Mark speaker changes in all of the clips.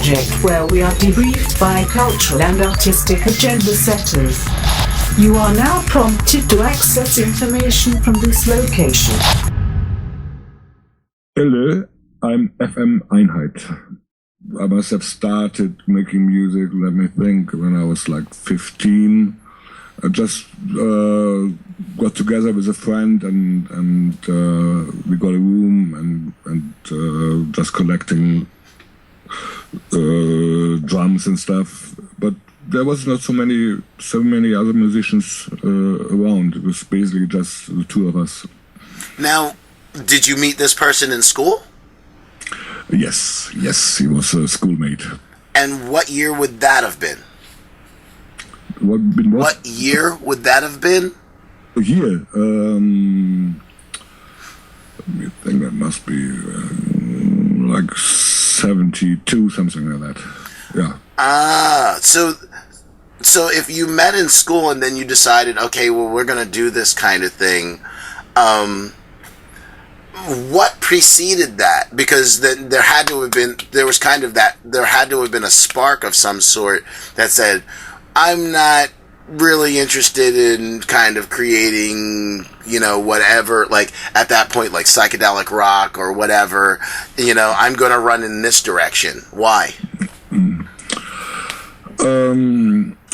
Speaker 1: project where we are debriefed by cultural and artistic agenda setters. You are now prompted to access information from this location.
Speaker 2: Hello, I'm FM Einheit. I must have started making music, let me think, when I was like 15. I just got together with a friend and we got a room and just collecting drums and stuff. But there was not so many other musicians around. It was basically just the two of us.
Speaker 3: Now, did you meet this person in school?
Speaker 2: Yes, he was a schoolmate.
Speaker 3: And what year would that have been?
Speaker 2: What
Speaker 3: year would that have been?
Speaker 2: A year. Let me think, that must be like 72, something like that. Yeah.
Speaker 3: So if you met in school and then you decided, okay, well, we're going to do this kind of thing, what preceded that? Because then there had to have been a spark of some sort that said, I'm not really interested in kind of creating, whatever, like at that point, like psychedelic rock or whatever, I'm going to run in this direction. Why?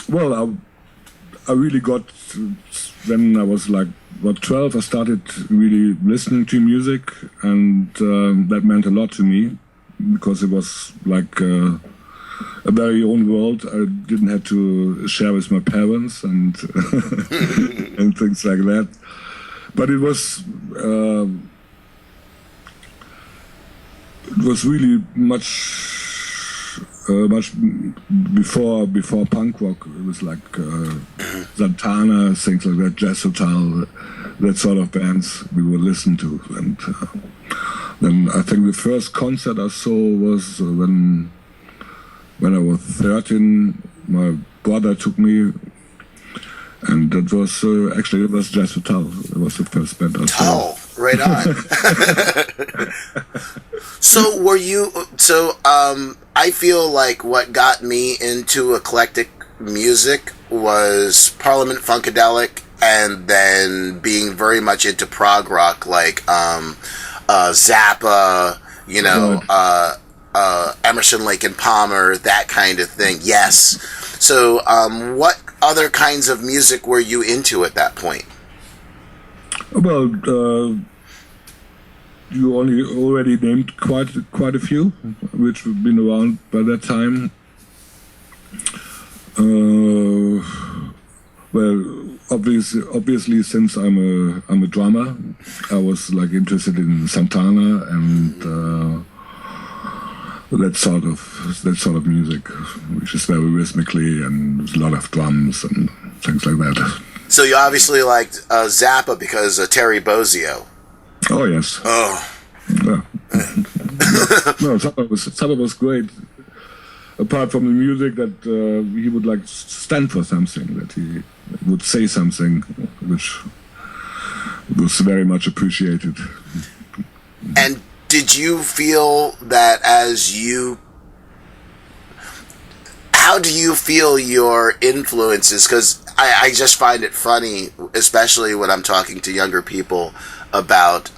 Speaker 2: Well, I really got, when I was like, 12, I started really listening to music, and that meant a lot to me, because it was like a very own world. I didn't have to share with my parents and and things like that. But it was really much before punk rock. It was like Santana, things like that, Jazz Hotel, that sort of bands we would listen to. And then I think the first concert I saw was when I was 13. My brother took me, and that was actually, it was Jazz Hotel. It was the first band I saw.
Speaker 3: Oh, right on. So I feel like what got me into eclectic music was Parliament Funkadelic, and then being very much into prog rock, like Zappa, Emerson, Lake and Palmer, that kind of thing. Yes. So what other kinds of music were you into at that point?
Speaker 2: Well, you already named quite a few, which have been around by that time. Well, obviously, since I'm a drummer, I was like interested in Santana and that sort of music, which is very rhythmically and a lot of drums and things like that.
Speaker 3: So you obviously liked Zappa because of Terry Bozzio.
Speaker 2: Oh yes.
Speaker 3: Oh.
Speaker 2: Yeah. No, Zappa was great. Apart from the music, that he would like stand for something, that he would say something, which was very much appreciated.
Speaker 3: And did you feel that how do you feel your influences? Because I just find it funny, especially when I'm talking to younger people about,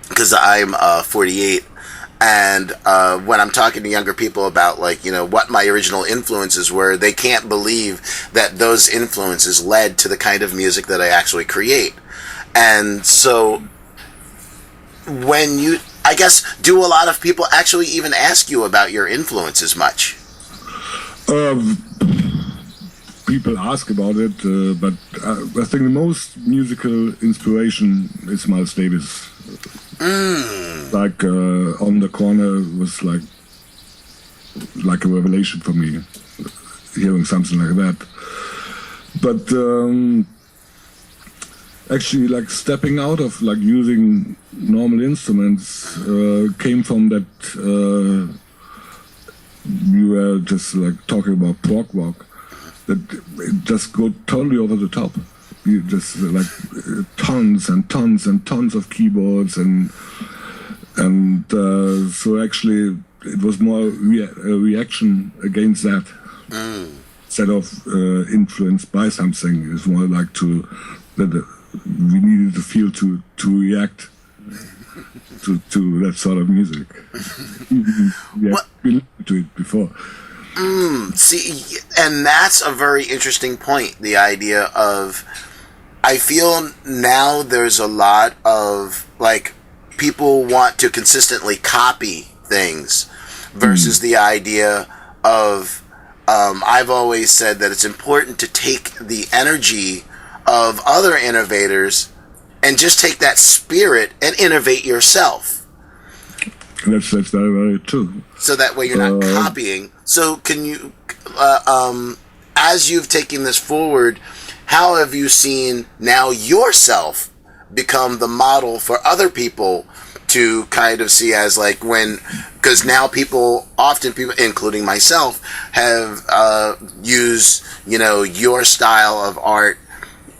Speaker 3: because I'm 48, and when I'm talking to younger people about, like, what my original influences were, they can't believe that those influences led to the kind of music that I actually create. And so I guess, do a lot of people actually even ask you about your influences much?
Speaker 2: People ask about it, but I think the most musical inspiration is Miles Davis. Like On the Corner was like a revelation for me, hearing something like that. But actually, like stepping out of like using normal instruments came from that we were just like talking about prog rock, that it just go totally over the top. You just like tons and tons and tons of keyboards and so actually it was more a reaction against that instead of influenced by something. It's more like that we needed to feel to react to that sort of music. We had been to it before.
Speaker 3: See, and that's a very interesting point. The idea of, I feel now there's a lot of, like, people want to consistently copy things versus the idea of, I've always said that it's important to take the energy of other innovators and just take that spirit and innovate yourself.
Speaker 2: That's very, very true.
Speaker 3: So that way you're not copying. So can you, as you've taken this forward, how have you seen now yourself become the model for other people to kind of see as, like, when, because now often people, including myself, have used, your style of art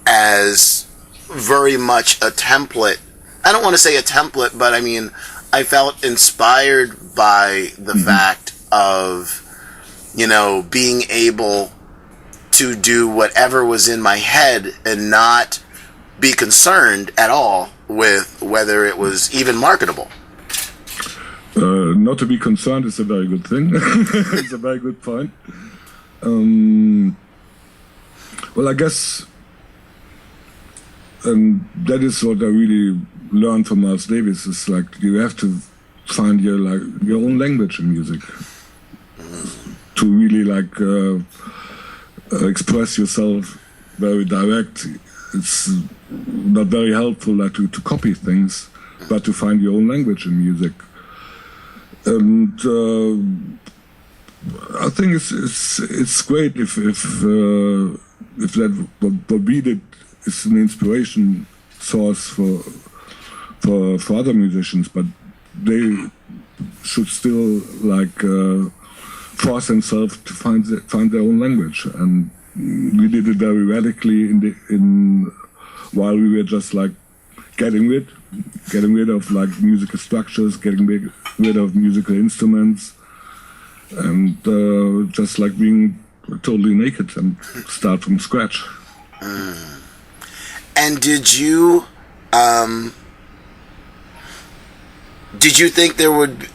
Speaker 3: as very much a template. I don't want to say a template, but I mean, I felt inspired by the fact of, being able to do whatever was in my head and not be concerned at all with whether it was even marketable.
Speaker 2: Not to be concerned is a very good thing. It's a very good point. Well, I guess that is what I really learned from Miles Davis. Is like you have to find your own language in music to really express yourself very direct. It's not very helpful to copy things, but to find your own language in music. And I think it's great if that what we did is an inspiration source for other musicians, but they should still force themselves to find their own language. And we did it very radically while we were just getting rid of musical structures, getting rid of musical instruments, and just being totally naked and start from scratch.
Speaker 3: And did you think there would?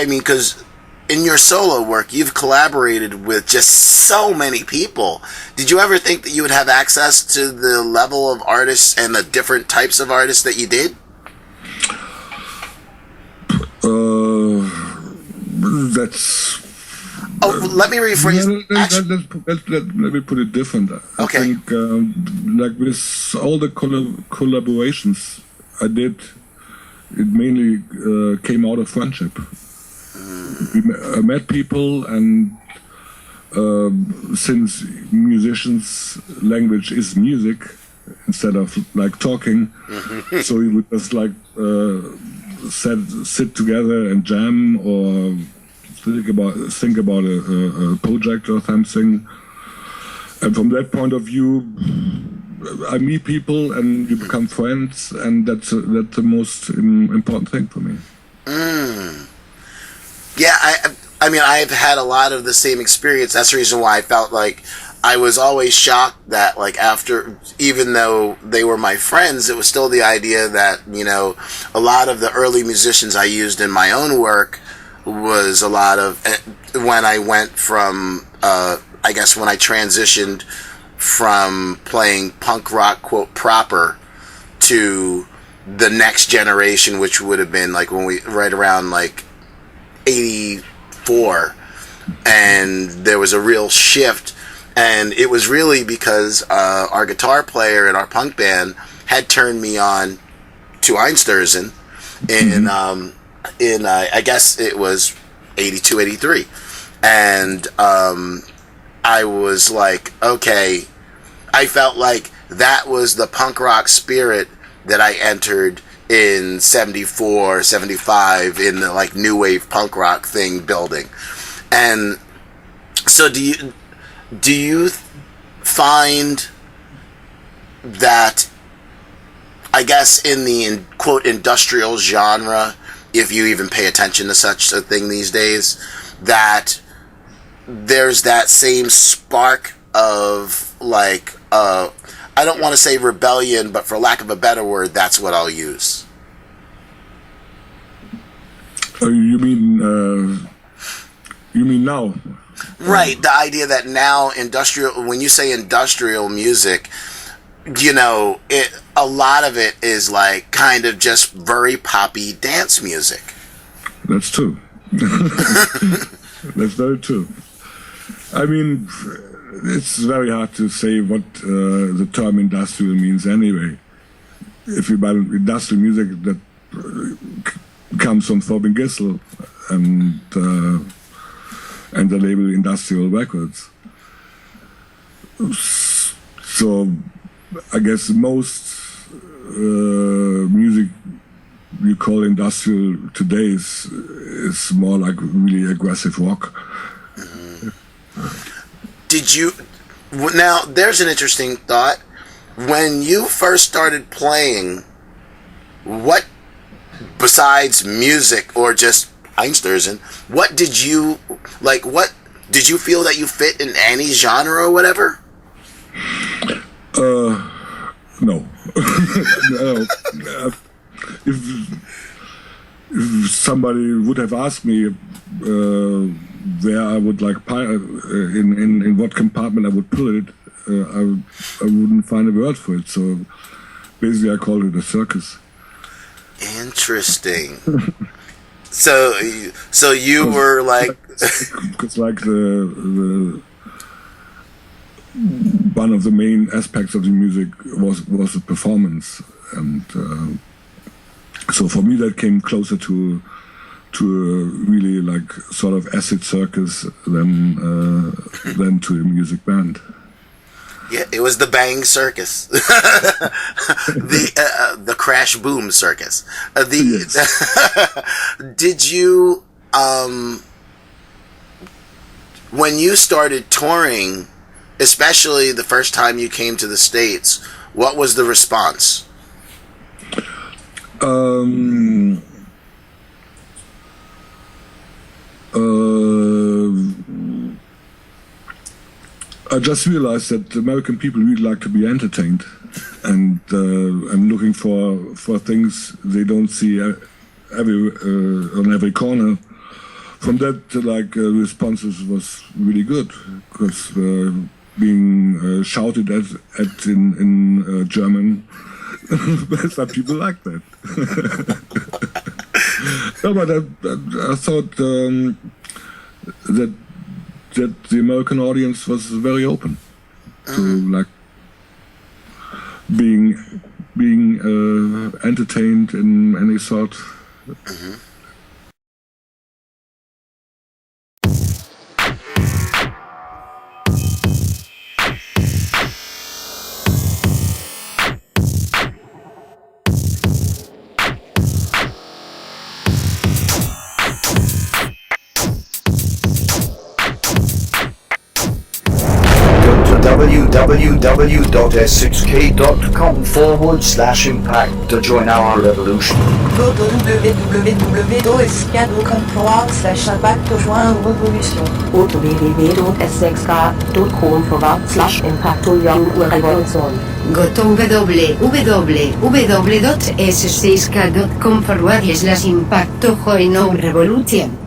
Speaker 3: Because in your solo work, you've collaborated with just so many people. Did you ever think that you would have access to the level of artists and the different types of artists that you did?
Speaker 2: That's...
Speaker 3: let me rephrase.
Speaker 2: Let me put it different.
Speaker 3: Okay.
Speaker 2: I think, with all the collaborations I did, it mainly came out of friendship. I met people, and since musicians' language is music instead of talking, so we would just sit together and jam or think about a project or something. And from that point of view, I meet people and you become friends, and that's the most important thing for me.
Speaker 3: Yeah, I've had a lot of the same experience. That's the reason why I felt like I was always shocked that, after, even though they were my friends, it was still the idea that, a lot of the early musicians I used in my own work was a lot of, when I went from, when I transitioned from playing punk rock, quote, proper, to the next generation, which would have been, right around, 84, and there was a real shift, and it was really because our guitar player in our punk band had turned me on to Einstürzende in I guess it was 82, 83, and I was like, okay, I felt like that was the punk rock spirit that I entered in 74, 75 in the new wave punk rock thing building. And so do you find that, I guess, in the quote industrial genre, if you even pay attention to such a thing these days, that there's that same spark of like, I don't want to say rebellion, but for lack of a better word, that's what I'll use.
Speaker 2: You mean now?
Speaker 3: Right, the idea that now when you say industrial music, you know, a lot of it is like kind of just very poppy dance music.
Speaker 2: That's true. That's very true. I mean, it's very hard to say what the term industrial means anyway. If you buy industrial music, that comes from Thorben Gissel and the label Industrial Records. So I guess most music you call industrial today is more like really aggressive rock.
Speaker 3: Now there's an interesting thought. When you first started playing, what besides music or just Einstürzende, what did you feel that you fit in any genre or whatever?
Speaker 2: No. No. If somebody would have asked me where I would like in what compartment I would put it, I wouldn't find a word for it. So basically, I called it a circus.
Speaker 3: Interesting. So you were like,
Speaker 2: because like the one of the main aspects of the music was the performance, and so for me that came closer to a really like sort of acid circus than to a music band.
Speaker 3: Yeah, it was the bang circus, the crash boom circus.
Speaker 2: Yes.
Speaker 3: Did you when you started touring, especially the first time you came to the States, what was the response?
Speaker 2: I just realized that American people really like to be entertained, and I'm looking for things they don't see on every corner. From that, responses was really good, because being shouted at in German, some people like that. No, but I thought that the American audience was very open to like being entertained in any sort. Mm-hmm.
Speaker 4: www.s6k.com/impact to join our revolution.
Speaker 5: Go to www.s6k.com/impact to join our revolution.
Speaker 6: Go to www.s6k.com/impact to join our revolution.
Speaker 7: Go to www.s6k.com/impact to join our revolution.